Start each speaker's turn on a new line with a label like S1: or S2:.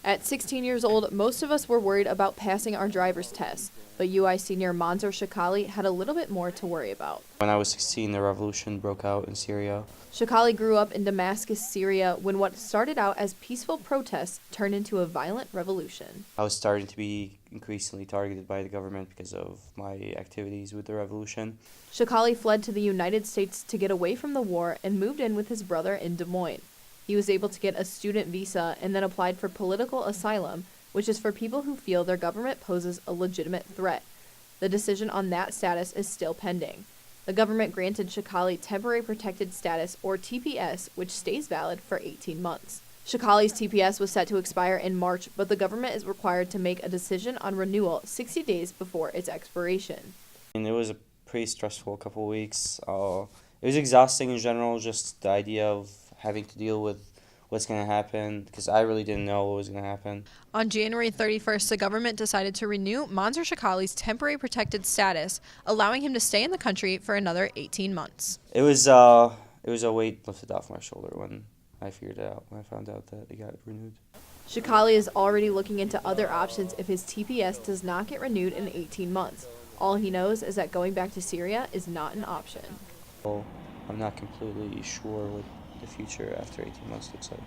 S1: At 16 years old, most of us were worried about passing our driver's test, but UI senior Manzur Shakali had a little bit more to worry about.
S2: When I was 16, the revolution broke out in Syria.
S1: Shakali grew up in Damascus, Syria, when what started out as peaceful protests turned into a violent revolution.
S2: I was starting to be increasingly targeted by the government because of my activities with the revolution.
S1: Shakali fled to the United States to get away from the war and moved in with his brother in Des Moines. He was able to get a student visa and then applied for political asylum, which is for people who feel their government poses a legitimate threat. The decision on that status is still pending. The government granted Shakali temporary protected status, or TPS, which stays valid for 18 months. Shakali's TPS was set to expire in March, but the government is required to make a decision on renewal 60 days before its expiration.
S2: And it was a pretty stressful couple of weeks. It was exhausting in general, just the idea of having to deal with what's going to happen, because I really didn't know what was going to happen.
S3: On January 31st, the government decided to renew Manzur Shakali's temporary protected status, allowing him to stay in the country for another 18 months.
S2: It was a weight lifted off my shoulder when I figured it out, when I found out that it got renewed.
S1: Shakali is already looking into other options if his TPS does not get renewed in 18 months. All he knows is that going back to Syria is not an option.
S2: Well, I'm not completely sure what the future after 18 months looks like.